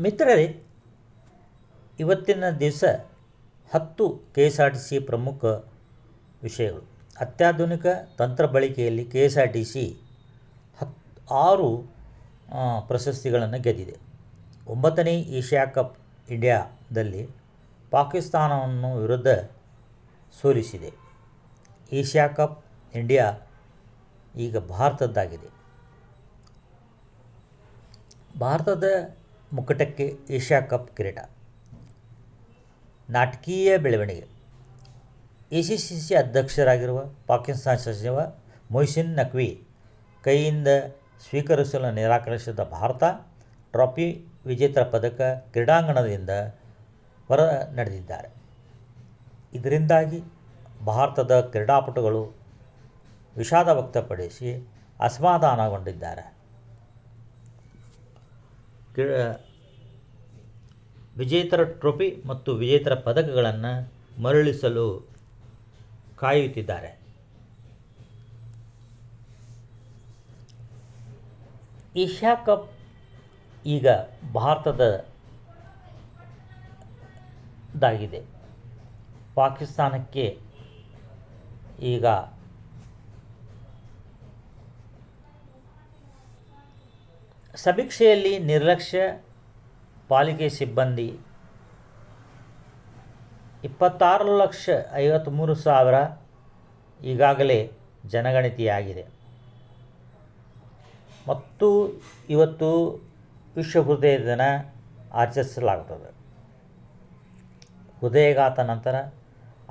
ಮಿತ್ರರೇ, ಇವತ್ತಿನ ದಿವಸ 10 KSRTC ಪ್ರಮುಖ ವಿಷಯಗಳು. ಅತ್ಯಾಧುನಿಕ ತಂತ್ರ ಬಳಕೆಯಲ್ಲಿ KSRTC 6 ಪ್ರಶಸ್ತಿಗಳನ್ನು ಗೆದ್ದಿದೆ. 9ನೇ ಏಷ್ಯಾ ಕಪ್ ಇಂಡಿಯಾದಲ್ಲಿ ಪಾಕಿಸ್ತಾನವನ್ನು ವಿರುದ್ಧ ಸೋಲಿಸಿದೆ. ಏಷ್ಯಾ ಕಪ್ ಇಂಡಿಯಾ ಈಗ ಭಾರತದ್ದಾಗಿದೆ. ಭಾರತದ ಮುಕುಟಕ್ಕೆ ಏಷ್ಯಾ ಕಪ್ ಕಿರೀಟ. ನಾಟಕೀಯ ಬೆಳವಣಿಗೆ. ACCC ಅಧ್ಯಕ್ಷರಾಗಿರುವ ಪಾಕಿಸ್ತಾನ ಸಚಿವ ಮೊಹ್ಸಿನ್ ನಖ್ವಿ ಕೈಯಿಂದ ಸ್ವೀಕರಿಸಲು ನಿರಾಕರಿಸಿದ ಭಾರತ ಟ್ರಾಫಿ ವಿಜೇತರ ಪದಕ ಕ್ರೀಡಾಂಗಣದಿಂದ ಹೊರ ನಡೆದಿದ್ದಾರೆ. ಇದರಿಂದಾಗಿ ಭಾರತದ ಕ್ರೀಡಾಪಟುಗಳು ವಿಷಾದ ವ್ಯಕ್ತಪಡಿಸಿ ಅಸಮಾಧಾನಗೊಂಡಿದ್ದಾರೆ. ವಿಜೇತರ ಟ್ರೋಫಿ ಮತ್ತು ವಿಜೇತರ ಪದಕಗಳನ್ನು ಮರಳಿಸಲು ಕಾಯುತ್ತಿದ್ದಾರೆ. ಏಷ್ಯಾ ಕಪ್ ಈಗ ಭಾರತದಾಗಿದೆ. ಪಾಕಿಸ್ತಾನಕ್ಕೆ ಈಗ ಸಮೀಕ್ಷೆಯಲ್ಲಿ ನಿರ್ಲಕ್ಷ್ಯ. ಪಾಲಿಕೆ ಸಿಬ್ಬಂದಿ 26,53,000 ಈಗಾಗಲೇ ಜನಗಣತಿಯಾಗಿದೆ. ಮತ್ತು ಇವತ್ತು ವಿಶ್ವ ಹೃದಯ ದಿನ ಆಚರಿಸಲಾಗುತ್ತದೆ. ಹೃದಯಘಾತ ನಂತರ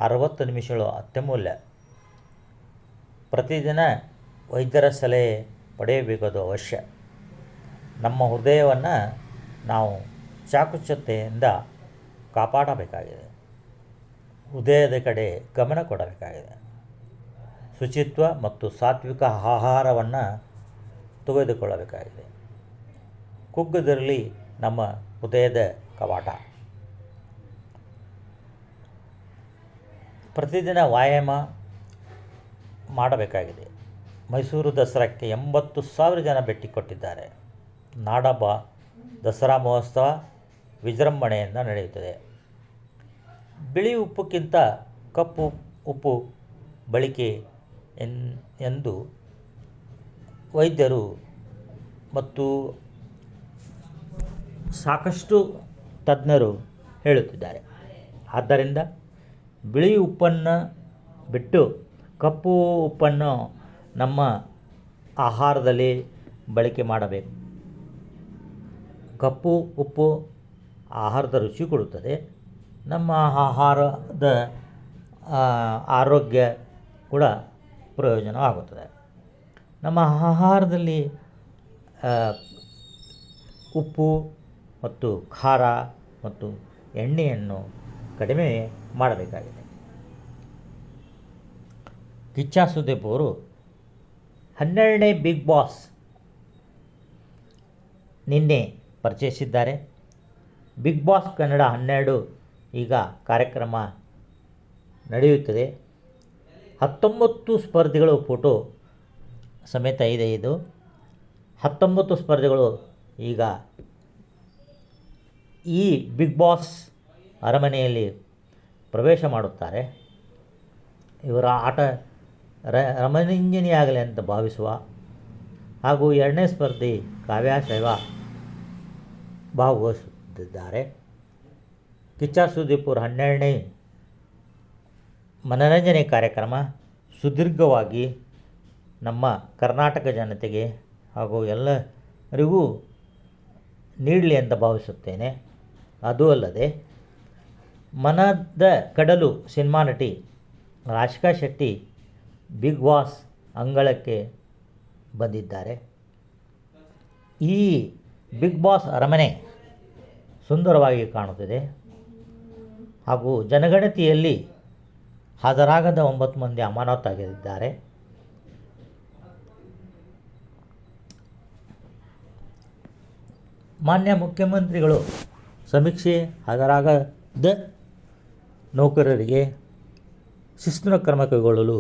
60 ನಿಮಿಷಗಳು ಅತ್ಯಮೂಲ್ಯ. ಪ್ರತಿದಿನ ವೈದ್ಯರ ಸಲಹೆ ಪಡೆಯಬೇಕದು ಅವಶ್ಯ. ನಮ್ಮ ಹೃದಯವನ್ನು ನಾವು ಚಾಕಚಕ್ಯತೆಯಿಂದ ಕಾಪಾಡಬೇಕಾಗಿದೆ. ಹೃದಯದ ಕಡೆ ಗಮನ ಕೊಡಬೇಕಾಗಿದೆ. ಶುಚಿತ್ವ ಮತ್ತು ಸಾತ್ವಿಕ ಆಹಾರವನ್ನು ತೆಗೆದುಕೊಳ್ಳಬೇಕಾಗಿದೆ. ಕುಗ್ಗದಿರಲಿ ನಮ್ಮ ಹೃದಯದ ಕವಾಟ. ಪ್ರತಿದಿನ ವ್ಯಾಯಾಮ ಮಾಡಬೇಕಾಗಿದೆ. ಮೈಸೂರು ದಸರಾಕ್ಕೆ 80,000 ಜನ ಭೇಟಿ ಕೊಟ್ಟಿದ್ದಾರೆ. ನಾಡಹಬ್ಬ ದಸರಾ ಮಹೋತ್ಸವ ವಿಜೃಂಭಣೆಯಿಂದ ನಡೆಯುತ್ತದೆ. ಬಿಳಿ ಉಪ್ಪುಕ್ಕಿಂತ ಕಪ್ಪು ಉಪ್ಪು ಬಳಕೆ ಎಂದು ವೈದ್ಯರು ಮತ್ತು ಸಾಕಷ್ಟು ತಜ್ಞರು ಹೇಳುತ್ತಿದ್ದಾರೆ. ಆದ್ದರಿಂದ ಬಿಳಿ ಉಪ್ಪನ್ನು ಬಿಟ್ಟು ಕಪ್ಪು ಉಪ್ಪನ್ನು ನಮ್ಮ ಆಹಾರದಲ್ಲಿ ಬಳಕೆ ಮಾಡಬೇಕು. ಕಪ್ಪು ಉಪ್ಪು ಆಹಾರದ ರುಚಿ ಕೊಡುತ್ತದೆ. ನಮ್ಮ ಆಹಾರದ ಆರೋಗ್ಯ ಕೂಡ ಪ್ರಯೋಜನವಾಗುತ್ತದೆ. ನಮ್ಮ ಆಹಾರದಲ್ಲಿ ಉಪ್ಪು ಮತ್ತು ಖಾರ ಮತ್ತು ಎಣ್ಣೆಯನ್ನು ಕಡಿಮೆ ಮಾಡಬೇಕಾಗಿದೆ. ಕಿಚ್ಚ ಸುದೀಪ್ ಅವರು 12ನೇ ಬಿಗ್ ಬಾಸ್ ನಿನ್ನೆ ಪರಿಚಯಿಸಿದ್ದಾರೆ. ಬಿಗ್ ಬಾಸ್ ಕನ್ನಡ 12 ಈಗ ಕಾರ್ಯಕ್ರಮ ನಡೆಯುತ್ತದೆ. 19 ಸ್ಪರ್ಧಿಗಳು ಫೋಟೋ ಸಮೇತ ಇದೆ. ಇದು 19 ಸ್ಪರ್ಧಿಗಳು ಈಗ ಈ ಬಿಗ್ ಬಾಸ್ ಅರಮನೆಯಲ್ಲಿ ಪ್ರವೇಶ ಮಾಡುತ್ತಾರೆ. ಇವರ ಆಟ ರಮಣೀಯವಾಗಲಿ ಅಂತ ಭಾವಿಸುವ ಹಾಗೂ 2ನೇ ಸ್ಪರ್ಧಿ ಕಾವ್ಯ ಶೈವ ಭಾಗವಹಿಸುತ್ತಿದ್ದಾರೆ. ಕಿಚ್ಚ ಸುದೀಪ್ 12ನೇ ಮನರಂಜನೆ ಕಾರ್ಯಕ್ರಮ ಸುದೀರ್ಘವಾಗಿ ನಮ್ಮ ಕರ್ನಾಟಕ ಜನತೆಗೆ ಹಾಗೂ ಎಲ್ಲರಿಗೂ ನೀಡಲಿ ಅಂತ ಭಾವಿಸುತ್ತೇನೆ. ಅದೂ ಅಲ್ಲದೆ ಮನದ ಕಡಲು ಸಿನಿಮಾ ನಟಿ ರಾಶಿಕಾ ಶೆಟ್ಟಿ ಬಿಗ್ ಬಾಸ್ ಅಂಗಳಕ್ಕೆ ಬಂದಿದ್ದಾರೆ. ಈ ಬಿಗ್ ಬಾಸ್ ಅರಮನೆ ಸುಂದರವಾಗಿ ಕಾಣುತ್ತಿದೆ ಹಾಗೂ ಜನಗಣತಿಯಲ್ಲಿ ಹಾಜರಾಗದ 9 ಮಂದಿ ಅಮಾನತಾಗಿದ್ದಾರೆ. ಮಾನ್ಯ ಮುಖ್ಯಮಂತ್ರಿಗಳು ಸಮೀಕ್ಷೆ ಹಾಜರಾಗದ ನೌಕರರಿಗೆ ಶಿಸ್ತಿನ ಕ್ರಮ ಕೈಗೊಳ್ಳಲು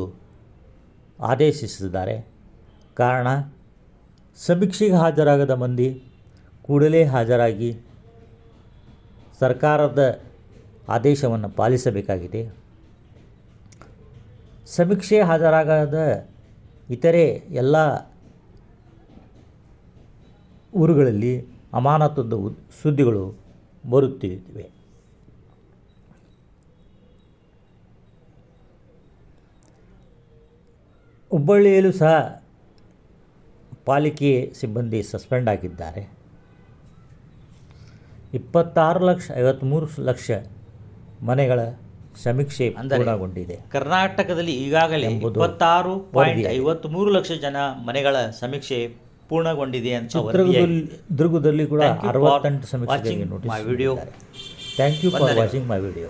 ಆದೇಶಿಸಿದ್ದಾರೆ. ಕಾರಣ, ಸಮೀಕ್ಷೆಗೆ ಹಾಜರಾಗದ ಮಂದಿ ಕೂಡಲೇ ಹಾಜರಾಗಿ ಸರ್ಕಾರದ ಆದೇಶವನ್ನು ಪಾಲಿಸಬೇಕಾಗಿದೆ. ಸಮೀಕ್ಷೆ ಹಾಜರಾಗದ ಇತರೆ ಎಲ್ಲ ಊರುಗಳಲ್ಲಿ ಅಮಾನತುದ ಸುದ್ದಿಗಳು ಬರುತ್ತಿವೆ. ಹುಬ್ಬಳ್ಳಿಯಲ್ಲೂ ಸಹ ಪಾಲಿಕೆ ಸಿಬ್ಬಂದಿ ಸಸ್ಪೆಂಡ್ ಆಗಿದ್ದಾರೆ. 26,53,00,000 ಮನೆಗಳ ಸಮೀಕ್ಷೆ ಪೂರ್ಣಗೊಂಡಿದೆ. ಕರ್ನಾಟಕದಲ್ಲಿ ಈಗಾಗಲೇ 26.53 ಲಕ್ಷ ಜನ ಮನೆಗಳ ಸಮೀಕ್ಷೆ ಪೂರ್ಣಗೊಂಡಿದೆ ಅಂತ ಚಿತ್ರದುರ್ಗದಲ್ಲಿ ಕೂಡ 68 ಸಮೀಕ್ಷೆಗಳಿಗೆ notice. Video. Thank you for watching my video.